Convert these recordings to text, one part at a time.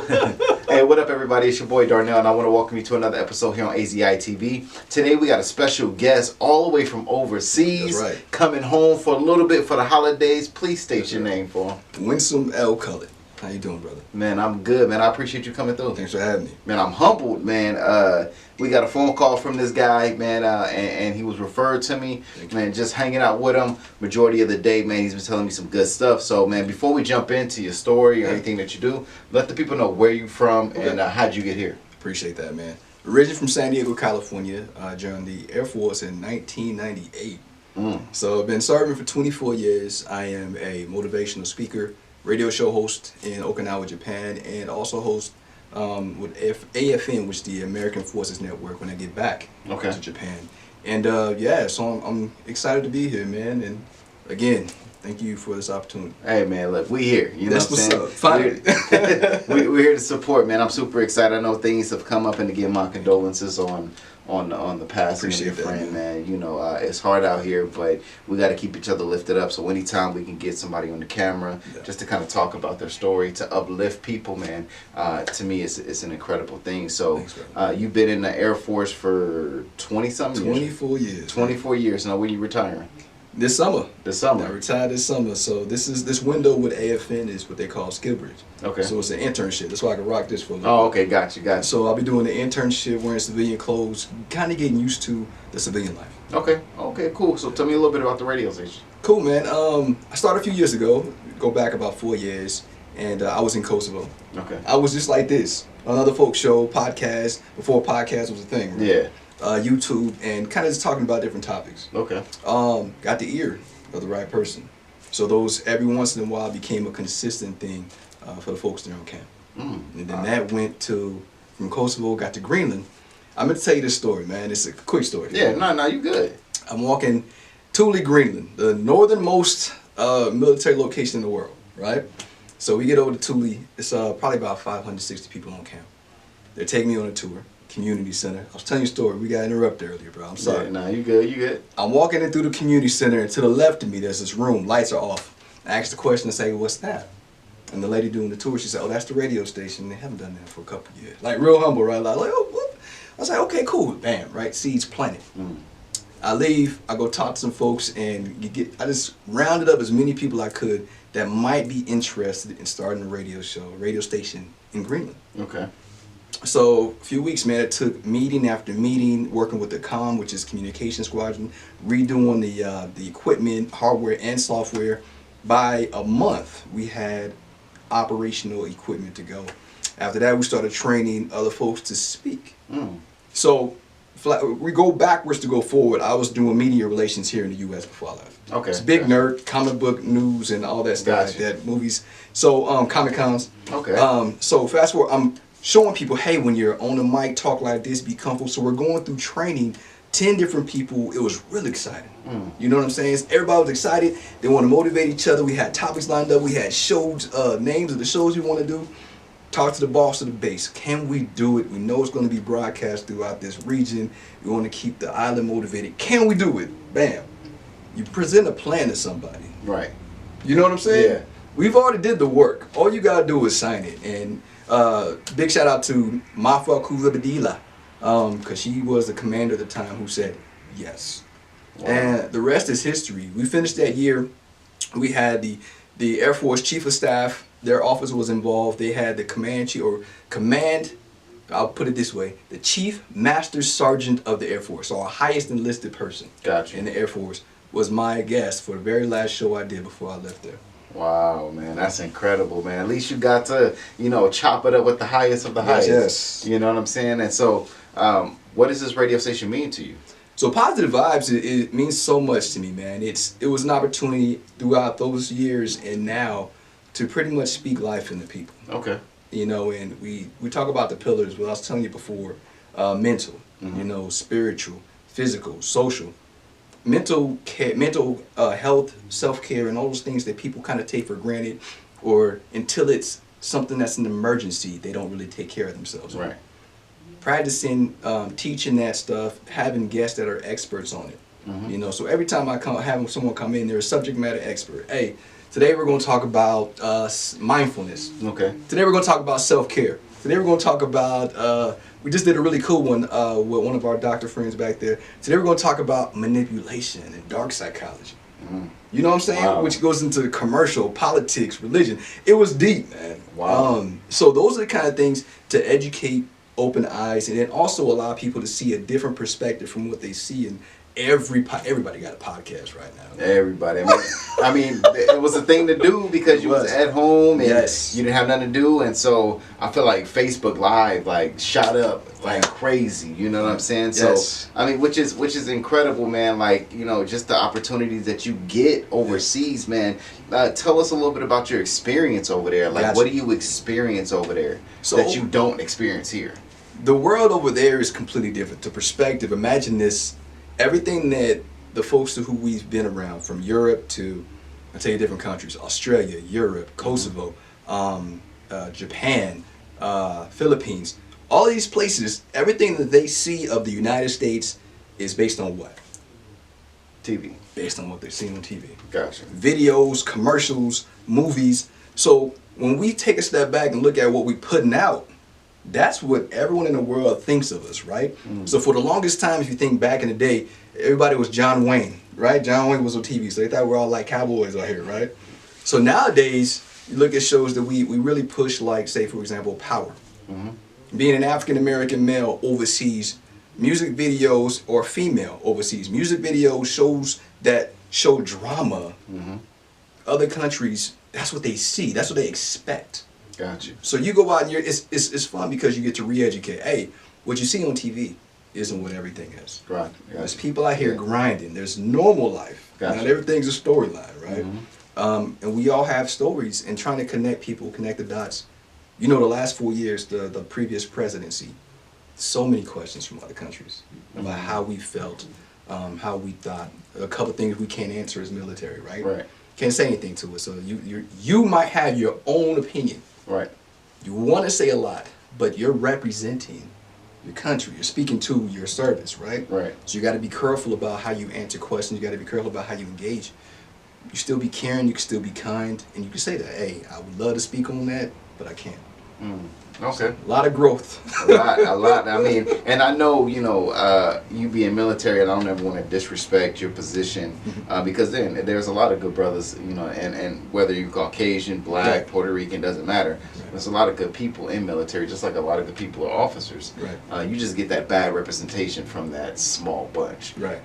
Hey, what up, everybody? It's your boy Darnell, and I want to welcome you to another episode here on AZI TV. Today, we got a special guest all the way from overseas, That's right. coming home for a little bit for the holidays. Please state That's your right. name for him. Winsom C. How you doing, brother? Man, I'm good, man. I appreciate you coming through. Thanks for having me. Man, I'm humbled, man. We got a phone call from this guy, man, and he was referred to me. Man, just hanging out with him majority of the day, man. He's been telling me some good stuff. So, man, before we jump into your story or anything that you do, let the people know where you from and how'd you get here. Appreciate that, man. Originally from San Diego, California. Joined the Air Force in 1998. So I've been serving for 24 years. I am a motivational speaker, radio show host in Okinawa, Japan, and also host with AFN, which is the American Forces Network, when I get back to Japan. And so I'm excited to be here, man. And again, thank you for this opportunity. Hey, man, look, we here. You know That's what I'm saying? Finally. We're here to support, man. I'm super excited. I know things have come up, and to give my condolences on the passing of your friend, man. You know, it's hard out here, but we got to keep each other lifted up. So anytime we can get somebody on the camera just to kind of talk about their story, to uplift people, man, to me it's an incredible thing. So you've been in the Air Force for 20-something years? 24 years. 24 years. Now, when you retiring? This summer. This summer. I retired this summer. So this window with AFN is what they call Skillbridge. Okay. So it's an internship. That's why I can rock this for a little bit. Okay, got you. So I'll be doing the internship, wearing civilian clothes, kind of getting used to the civilian life. Okay, cool. So tell me a little bit about the radio station. Cool, man. I started a few years ago, go back about 4 years, and I was in Kosovo. Okay. I was just like this, another folk show, podcast, before podcast was a thing, right? Yeah. YouTube, and kind of just talking about different topics. Okay. Got the ear of the right person. So those every once in a while became a consistent thing for the folks there on camp. And then that went to, from Kosovo, got to Greenland. I'm going to tell you this story, man. It's a quick story. Yeah, no, you good. I'm walking Thule, Greenland, the northernmost military location in the world, right? So we get over to Thule. It's probably about 560 people on camp. They're taking me on a tour. Community center. I was telling you a story. We got interrupted earlier, bro. I'm sorry. Yeah, nah, you good. I'm walking in through the community center, and to the left of me, there's this room. Lights are off. I asked the question and say, "What's that?" And the lady doing the tour, she said, "Oh, that's the radio station. They haven't done that for a couple of years." Like real humble, right? Like, oh, what? I was like, "Okay, cool." Bam, right? Seeds planted. I leave. I go talk to some folks, and I just rounded up as many people I could that might be interested in starting a radio station in Greenland. Okay. So a few weeks, man, it took meeting after meeting, working with the COM, which is Communication Squadron, redoing the equipment, hardware and software. By a month, we had operational equipment to go. After that, we started training other folks to speak. So we go backwards to go forward. I was doing media relations here in the U.S. before I left. Okay. It's big nerd, comic book news and all that stuff like that, movies. So Comic-Cons. Okay. So fast forward, I'm showing people, hey, when you're on the mic, talk like this, be comfortable. So we're going through training, 10 different people. It was really exciting. You know what I'm saying? Everybody was excited. They want to motivate each other. We had topics lined up. We had shows, names of the shows we want to do. Talk to the boss of the base. Can we do it? We know it's going to be broadcast throughout this region. We want to keep the island motivated. Can we do it? Bam. You present a plan to somebody. Right. You know what I'm saying? Yeah. We've already did the work. All you got to do is sign it. And big shout out to Mafa Kulabadila, because she was the commander at the time who said yes. Wow. And the rest is history. We finished that year. We had the Air Force Chief of Staff, their office was involved. They had the command, I'll put it this way, the Chief Master Sergeant of the Air Force, so our highest enlisted person in the Air Force, was my guest for the very last show I did before I left there. Wow, man, that's incredible, man. At least you got to, chop it up with the highest of the highest. Yes. You know what I'm saying? And so, what does this radio station mean to you? So Positive Vibes, it means so much to me, man. It was an opportunity throughout those years and now to pretty much speak life into people. Okay. And we talk about the pillars, but I was telling you before, mental, spiritual, physical, social. Mental health, self-care, and all those things that people kind of take for granted, or until it's something that's an emergency, they don't really take care of themselves. Right. Practicing, teaching that stuff, having guests that are experts on it. So every time I have someone come in, they're a subject matter expert. Hey, Today we're going to talk about mindfulness. Okay. Today we're going to talk about self-care. Today we're going to talk about, we just did a really cool one with one of our doctor friends back there. Today we're going to talk about manipulation and dark psychology. You know what I'm saying? Wow. Which goes into commercial, politics, religion. It was deep, man. Wow. So those are the kind of things to educate, open eyes, and then also allow people to see a different perspective from what they see. And everybody got a podcast right now. Everybody. I mean, it was a thing to do because you was at home and you didn't have nothing to do, and so I feel like Facebook Live like shot up like crazy. You know what I'm saying? So I mean, which is incredible, man. Like, you know, just the opportunities that you get overseas, man. Tell us a little bit about your experience over there. Like, what do you experience over there that you don't experience here? The world over there is completely different. To perspective, imagine this. Everything that the folks who we've been around, from Europe to, I'll tell you different countries, Australia, Europe, Kosovo, Japan, Philippines, all these places, everything that they see of the United States is based on what? TV. Based on what they're seeing on TV. Gotcha. Videos, commercials, movies. So when we take a step back and look at what we're putting out, that's what everyone in the world thinks of us, right? So for the longest time, if you think back in the day, everybody was John Wayne, right? John Wayne was on TV, so they thought we're all like cowboys out here, right? So nowadays, you look at shows that we really push, like, say, for example, Power. Being an African-American male overseas, music videos, or female overseas, music videos, shows that show drama, other countries, that's what they see, that's what they expect. Gotcha. So you go out and it's fun because you get to re-educate. Hey, what you see on TV isn't what everything is. Right. Gotcha. There's people out here grinding. There's normal life. Gotcha. Not everything's a storyline, right? And we all have stories, and trying to connect people, connect the dots. You know, the last 4 years, the previous presidency, so many questions from other countries about how we felt, how we thought. A couple things we can't answer as military, right? Right. Can't say anything to us. So you might have your own opinion. Right. You want to say a lot, but you're representing your country. You're speaking to your service, right? Right. So you got to be careful about how you answer questions. You got to be careful about how you engage. You still be caring. You can still be kind, and you can say that. Hey, I would love to speak on that, but I can't. Okay. A lot of growth. a lot. I mean, and I know, you know, you being military, and I don't ever want to disrespect your position, because then there's a lot of good brothers, you know, and whether you're Caucasian, Black, Puerto Rican, doesn't matter. There's a lot of good people in military, just like a lot of good people are officers. Right. You just get that bad representation from that small bunch. Right.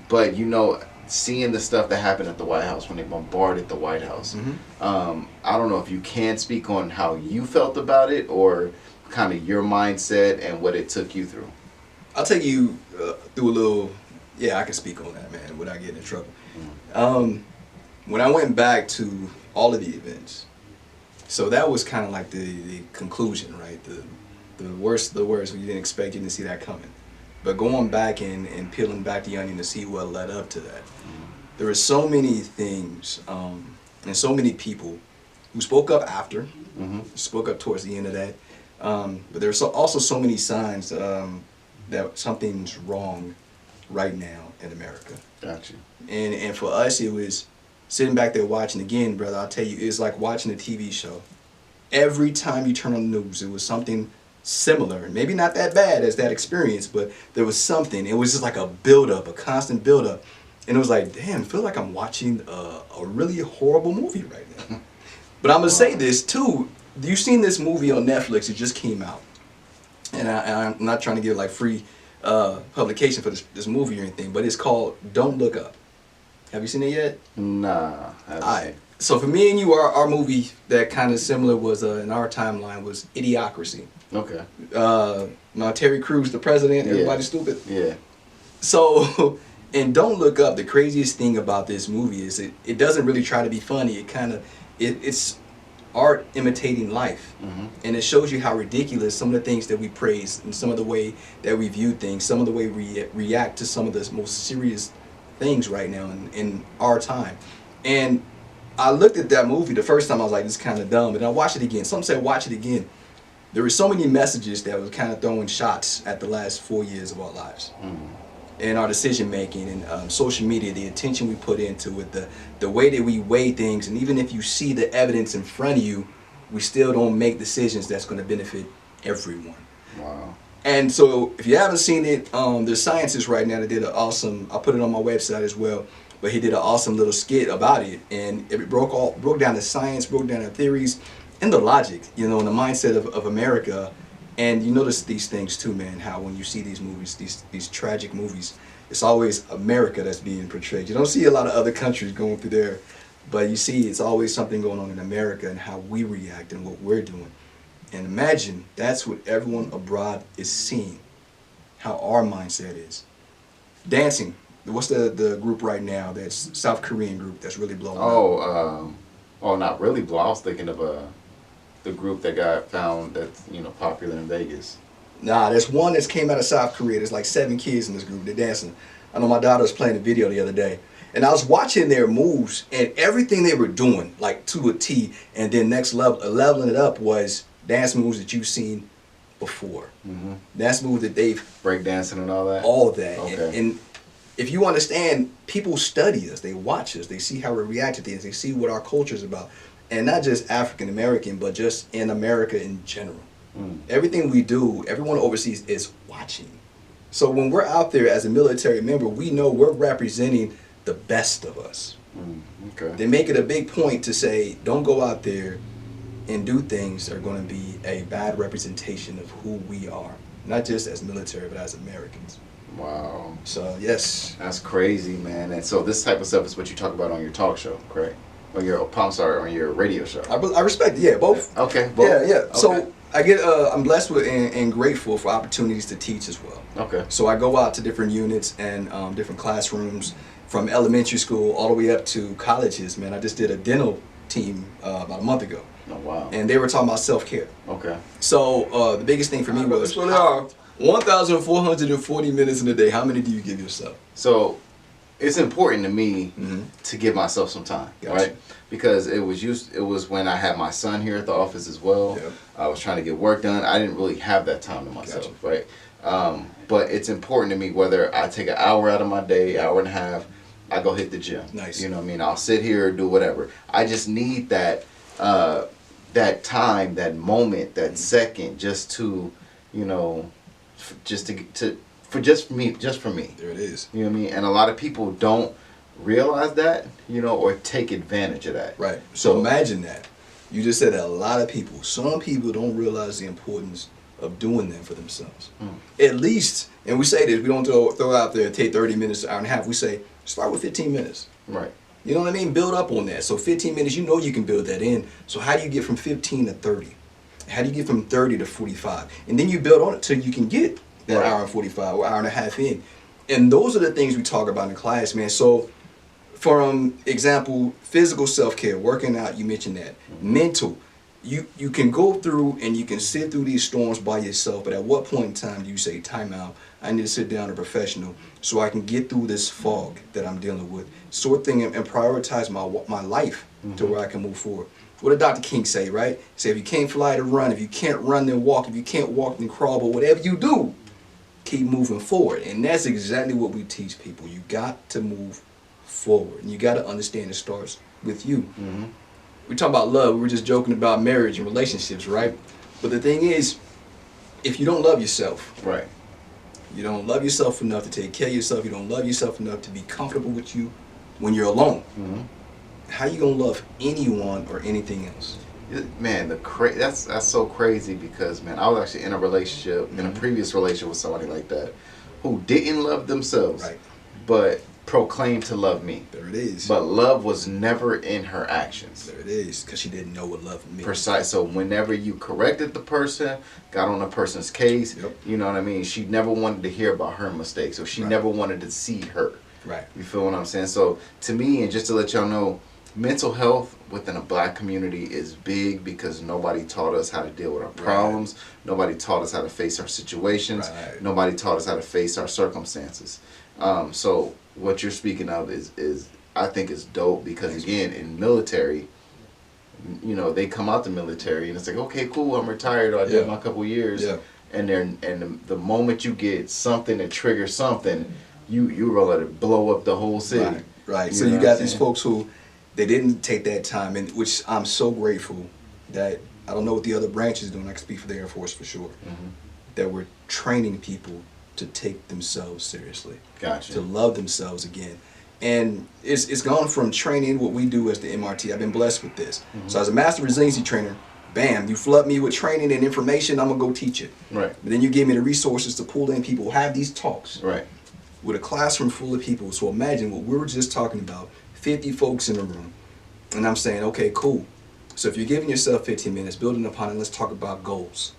But, you know, seeing the stuff that happened at the White House when they bombarded the White House, I don't know if you can speak on how you felt about it or kind of your mindset and what it took you through. I'll take you through a little. Yeah, I can speak on that, man, without getting in trouble. When I went back to all of the events, so that was kind of like the conclusion, right? The worst, we didn't expect, you didn't see that coming. But going back and peeling back the onion to see what led up to that, there were so many things and so many people who spoke up after, spoke up towards the end of that. But there's also so many signs that something's wrong right now in America. Gotcha. And for us, it was sitting back there watching again, brother. I'll tell you, it's like watching a TV show. Every time you turn on the news, it was something similar. Maybe not that bad as that experience, but there was something. It was just like a buildup, a constant buildup. And it was like, damn, I feel like I'm watching a really horrible movie right now. But I'm going to say this, too. You've seen this movie on Netflix. It just came out. And I'm not trying to get like free publication for this movie or anything, but it's called Don't Look Up. Have you seen it yet? Nah. All right. So for me and you, our movie that kind of similar was, in our timeline, was Idiocracy. Okay. Now Terry Crews, the president, everybody's stupid. Yeah. So, and Don't Look Up, the craziest thing about this movie is it doesn't really try to be funny. It's art imitating life. And it shows you how ridiculous some of the things that we praise and some of the way that we view things, some of the way we react to some of the most serious things right now in our time. And I looked at that movie the first time, I was like, this is kind of dumb. And I watched it again. Some said watch it again. There were so many messages that was kind of throwing shots at the last 4 years of our lives. in our decision making and social media, the attention we put into it, the way that we weigh things, and even if you see the evidence in front of you, we still don't make decisions that's going to benefit everyone. Wow. And so if you haven't seen it, there's scientists right now that did an awesome, I'll put it on my website as well, but he did an awesome little skit about it, and it broke down the science, broke down the theories and the logic, you know, and the mindset of America. And you notice these things too, man, how when you see these movies, these tragic movies, it's always America that's being portrayed. You don't see a lot of other countries going through there, but you see it's always something going on in America and how we react and what we're doing. And imagine that's what everyone abroad is seeing, how our mindset is. Dancing. What's the group right now that's South Korean group that's really blowing up? Oh, not really blow. I was thinking of the group that got found that's, you know, popular in Vegas. Nah, there's one that's came out of South Korea. There's like 7 kids in this group. They're dancing. I know my daughter was playing the video the other day. And I was watching their moves and everything they were doing, like to a T. And then next level, leveling it up was dance moves that you've seen before. Mm-hmm. Dance moves that they've... Breakdancing and all that? All of that. Okay. And if you understand, people study us. They watch us. They see how we react to things. They see what our culture is about. And not just African American, but just in America in general. Everything we do, everyone overseas is watching. So when we're out there as a military member, we know we're representing the best of us. Okay. They make it a big point to say, don't go out there and do things that are going to be a bad representation of who we are. Not just as military, but as Americans. Wow. So, yes. That's crazy, man. And so this type of stuff is what you talk about on your talk show, correct? On your radio show. I respect it, yeah, both. Okay, both. Yeah. Okay. So I get, I'm blessed with and grateful for opportunities to teach as well. Okay. So I go out to different units and different classrooms from elementary school all the way up to colleges, man. I just did a dental team about a month ago. Oh, wow. And they were talking about self-care. Okay. So the biggest thing for me was 1,440 minutes in a day. How many do you give yourself? So it's important to me to give myself some time, right? Because it was when I had my son here at the office as well. Yep. I was trying to get work done. I didn't really have that time to myself, right? But it's important to me whether I take an hour out of my day, hour and a half, I go hit the gym. Nice. You know what I mean? I'll sit here or do whatever. I just need that that time, that moment, that second, just to, you know, just for me. There it is. You know what I mean? And a lot of people don't realize that, you know, or take advantage of that. Right. So imagine that. You just said that a lot of people, some people don't realize the importance of doing that for themselves. At least, and we say this, we don't throw out there, take 30 minutes, an hour and a half. We say, start with 15 minutes. Right. You know what I mean? Build up on that. So 15 minutes, you know you can build that in. So how do you get from 15 to 30? How do you get from 30 to 45? And then you build on it till you can get that hour and 45 or hour and a half in. And those are the things we talk about in class, man. So from example, physical self-care, working out, you mentioned that. Mental, you can go through and you can sit through these storms by yourself, but at what point in time do you say, time out, I need to sit down a professional so I can get through this fog that I'm dealing with, sort thing and prioritize my life to where I can move forward. What did Dr. King say, right? He said, if you can't fly, then run. If you can't run, then walk. If you can't walk, then crawl. But whatever you do, keep moving forward. And that's exactly what we teach people. You got to move forward. And you got to understand it starts with you. We talk about love. We were just joking about marriage and relationships, right? But the thing is, if you don't love yourself, right, you don't love yourself enough to take care of yourself, you don't love yourself enough to be comfortable with you when you're alone, how you gonna love anyone or anything else? Man, that's so crazy because, man, I was actually in a relationship, in a previous relationship with somebody like that, who didn't love themselves, right, but proclaimed to love me. There it is. But love was never in her actions. There it is, because she didn't know what love meant. Precise. So whenever you corrected the person, got on the person's case, you know what I mean? She never wanted to hear about her mistakes, or she never wanted to see her. Right. You feel what I'm saying? So to me, and just to let y'all know, mental health within a black community is big because nobody taught us how to deal with our problems. Nobody taught us how to face our situations. Nobody taught us how to face our circumstances. So what you're speaking of is I think is dope because, again, in military, you know, they come out the military and it's like, okay, cool, I'm retired, or I did my couple years, and the moment you get something that triggers something, you were gonna blow up the whole city. Right. Right. You So know you what got I'm these saying? folks who they didn't take that time, and which I'm so grateful that I don't know what the other branches doing. I can speak for the Air Force for sure. That we're training people to take themselves seriously, Gotcha. to love themselves again. And it's gone from training what we do as the MRT. I've been blessed with this. So as a master resiliency trainer, bam, you flood me with training and information, I'm gonna go teach it. Right. But then you give me the resources to pull in people, have these talks Right. with a classroom full of people. So imagine what we were just talking about, 50 folks in a room. And I'm saying, okay, cool. So if you're giving yourself 15 minutes, building upon it, let's talk about goals.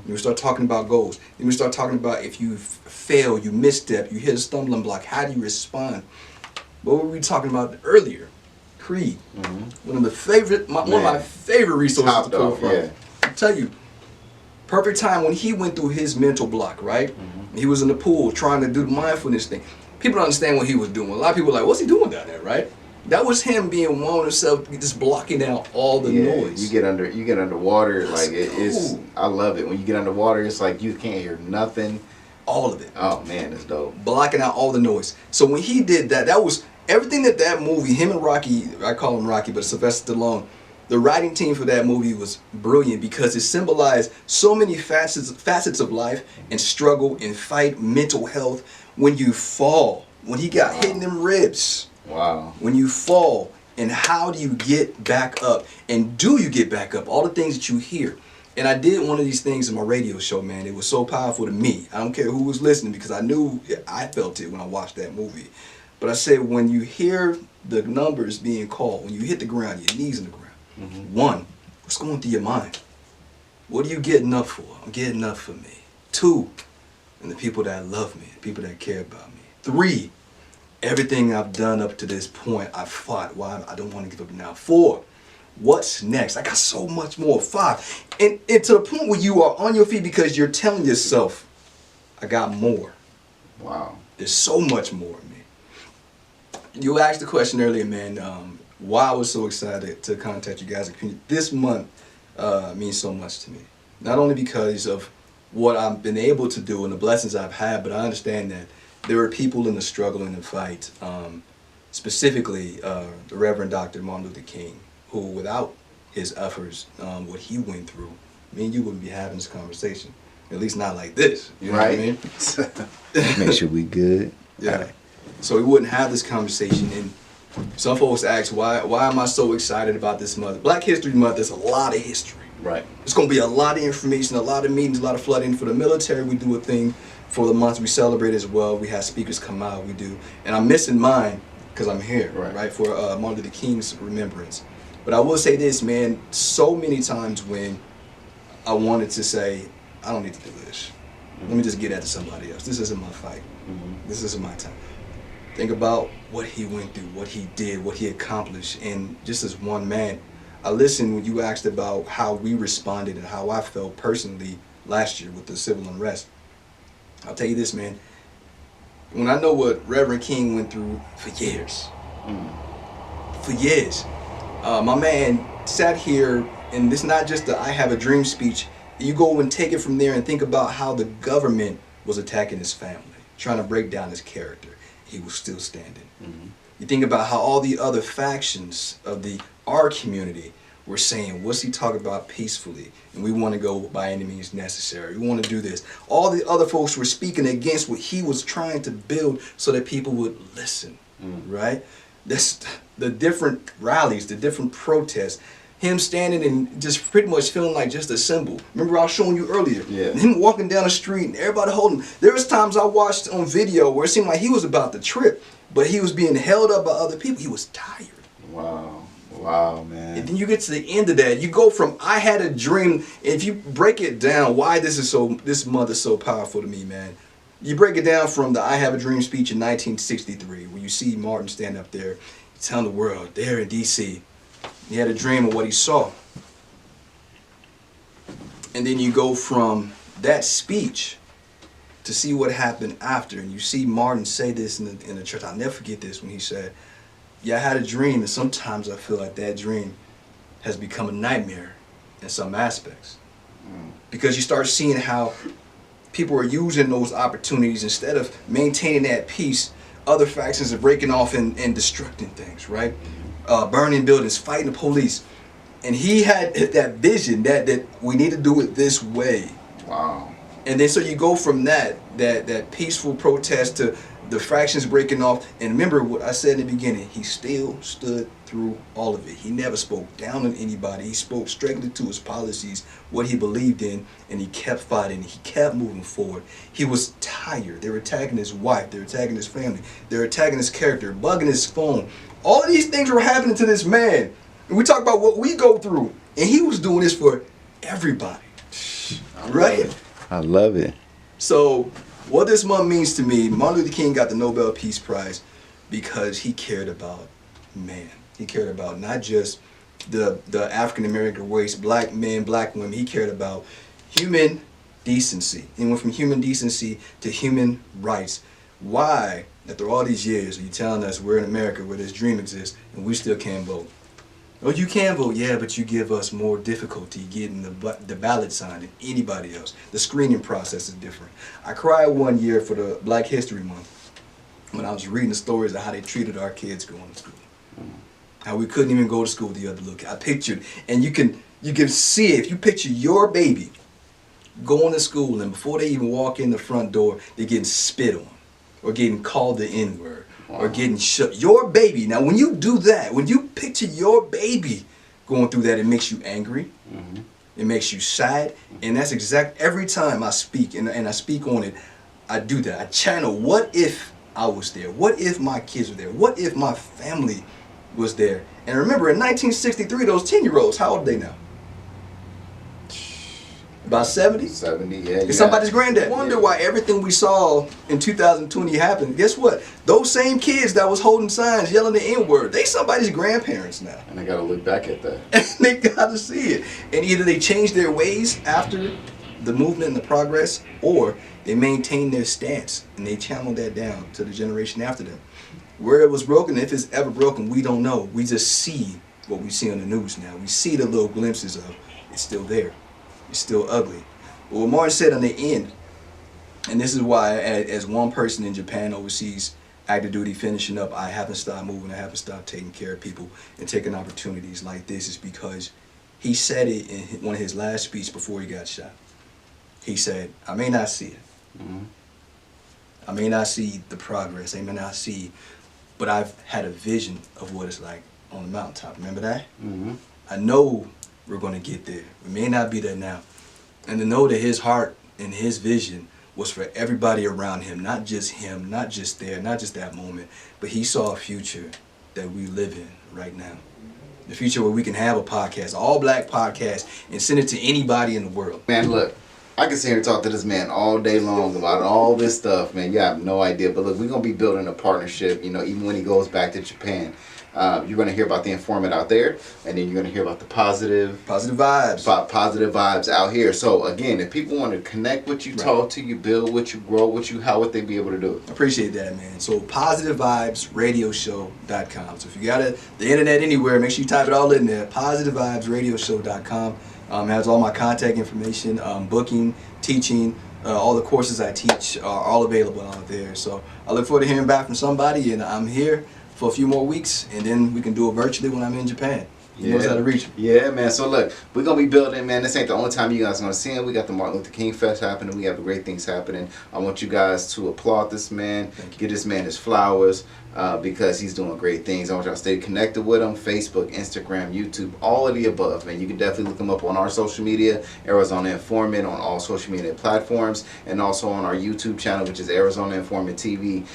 We start talking about goals. Then we start talking about if you fail, you misstep, you hit a stumbling block, how do you respond? What were we talking about earlier? Creed. One of the favorite, one of my favorite resources Top to pull dog, from. yeah. I tell you, perfect time when he went through his mental block, right? He was in the pool trying to do the mindfulness thing. People don't understand what he was doing. A lot of people are like, what's he doing down there, right? That was him being one himself, just blocking out all the noise. You get underwater, like it's. cool. I love it when you get underwater. It's like you can't hear nothing. All of it. Oh man, it's dope. Blocking out all the noise. So when he did that, that was everything that movie, him and Rocky, I call him Rocky, but Sylvester Stallone, the writing team for that movie was brilliant because it symbolized so many facets of life and struggle and fight, mental health. When you fall, when he got hit in them ribs, Wow. when you fall, and how do you get back up? And do you get back up? All the things that you hear. And I did one of these things in my radio show, man. It was so powerful to me. I don't care who was listening because I knew I felt it when I watched that movie. But I said, when you hear the numbers being called, when you hit the ground, your knees in the ground, one, what's going through your mind? What are you getting up for? I'm getting up for me. Two, and the people that love me, the people that care about me. Three, everything I've done up to this point, I've fought. Why I don't want to give up now. Four, what's next? I got so much more. Five, and to the point where you are on your feet because you're telling yourself, I got more. Wow. There's so much more in me. You asked the question earlier, man, why I was so excited to contact you guys. This month means so much to me. Not only because of what I've been able to do and the blessings I've had, but I understand that there are people in the struggle and the fight, specifically the Reverend Dr. Martin Luther King, who without his efforts, what he went through, me and you wouldn't be having this conversation. At least not like this. You know Right. what I mean? Make sure we good. Yeah. So we wouldn't have this conversation. And some folks ask, why am I so excited about this month? Black History Month is a lot of history. Right. It's going to be a lot of information, a lot of meetings, a lot of flooding. For the military, we do a thing. For the month, we celebrate as well. We have speakers come out, we do. And I'm missing mine because I'm here, right, for Martin Luther King's remembrance. But I will say this, man, so many times when I wanted to say, I don't need to do this. Let me just get that to somebody else. This isn't my fight. This isn't my time. Think about what he went through, what he did, what he accomplished. And just as one man, I listened when you asked about how we responded and how I felt personally last year with the civil unrest. I'll tell you this, man. When I know what Reverend King went through for years, my man sat here, and this is not just the I Have a Dream speech. You go and take it from there and think about how the government was attacking his family, trying to break down his character. He was still standing. You think about how all the other factions of our community were saying, what's he talking about peacefully? And we want to go by any means necessary. We want to do this. All the other folks were speaking against what he was trying to build so that people would listen, right? That's the different rallies, the different protests. Him standing and just pretty much feeling like just a symbol. Remember I was showing you earlier? Yeah. Him walking down the street and everybody holding him. There was times I watched on video where it seemed like he was about to trip, but he was being held up by other people. He was tired. Wow. Wow, man. And then you get to the end of that. You go from I had a dream. If you break it down, why this month is so powerful to me, man. You break it down from the I Have a Dream speech in 1963, where you see Martin stand up there, telling the world there in D.C. He had a dream of what he saw. And then you go from that speech to see what happened after. And you see Martin say this in the church. I'll never forget this when he said, yeah, I had a dream, and sometimes I feel like that dream has become a nightmare in some aspects. Because you start seeing how people are using those opportunities instead of maintaining that peace. other factions are breaking off and destructing things, right? Burning buildings, fighting the police. And he had that vision that we need to do it this way. Wow. And then so you go from that peaceful protest to the fractions breaking off. And remember what I said in the beginning, he still stood through all of it. He never spoke down on anybody. He spoke strictly to his policies, what he believed in, and he kept fighting. He kept moving forward. He was tired. They were attacking his wife. They were attacking his family. They were attacking his character, bugging his phone. All of these things were happening to this man. And we talk about what we go through. And he was doing this for everybody. Right? I love it. So what this month means to me, Martin Luther King got the Nobel Peace Prize because he cared about man. He cared about not just the African American race, black men, black women. He cared about human decency. He went from human decency to human rights. Why, after all these years, are you telling us we're in America where this dream exists and we still can't vote? Oh, you can vote, yeah, but you give us more difficulty getting the ballot signed than anybody else. The screening process is different. I cried one year for the Black History Month when I was reading the stories of how they treated our kids going to school. How we couldn't even go to school with the other little kid. I pictured, and you can see it. If you picture your baby going to school and before they even walk in the front door, they're getting spit on or getting called the N-word. Wow. Or getting shut. Your baby. Now, when you do that, when you picture your baby going through that, it makes you angry. Mm-hmm. It makes you sad. And that's every time I speak, and I speak on it, I do that. I channel, what if I was there? What if my kids were there? What if my family was there? And remember, in 1963, those 10-year-olds, how old are they now? About 70? 70, yeah. It's somebody's granddad. Wonder why everything we saw in 2020 happened. Guess what? Those same kids that was holding signs, yelling the N-word, they somebody's grandparents now. And they got to look back at that. And they got to see it. And either they change their ways after the movement and the progress, or they maintain their stance and they channel that down to the generation after them. Where it was broken, if it's ever broken, we don't know. We just see what we see on the news now. We see the little glimpses of it's still there. It's still ugly. But what Martin said on the end, and this is why as one person in Japan overseas, active duty finishing up, I haven't stopped moving, I haven't stopped taking care of people and taking opportunities like this, is because he said it in one of his last speeches before he got shot. He said, I may not see it. Mm-hmm. I may not see the progress, I may not see, but I've had a vision of what it's like on the mountaintop. Remember that? Mm-hmm. I know we're going to get there. We may not be there now. And to know that his heart and his vision was for everybody around him, not just him, not just there, not just that moment, but he saw a future that we live in right now. The future where we can have a podcast, all black podcast, and send it to anybody in the world. Man, look, I can sit here and talk to this man all day long about all this stuff, man. You have no idea. But look, we're going to be building a partnership, you know, even when he goes back to Japan. You're going to hear about the informant out there, and then you're going to hear about the positive vibes. Positive vibes out here. So, again, if people want to connect with you, talk to you, build with you, grow with you, how would they be able to do it? I appreciate that, man. So, positivevibesradioshow.com. So, if you got the internet anywhere, make sure you type it all in there. Positivevibesradioshow.com. Has all my contact information, booking, teaching, all the courses I teach are all available out there. So, I look forward to hearing back from somebody, and I'm here for a few more weeks, and then we can do it virtually when I'm in Japan. He knows how to reach. Yeah, man. So look, we're going to be building, man. This ain't the only time you guys are going to see him. We got the Martin Luther King Fest happening. We have great things happening. I want you guys to applaud this man. Give this man his flowers because he's doing great things. I want y'all to stay connected with him. Facebook, Instagram, YouTube, all of the above, man. You can definitely look him up on our social media, Arizona Informant, on all social media platforms, and also on our YouTube channel, which is Arizona Informant TV.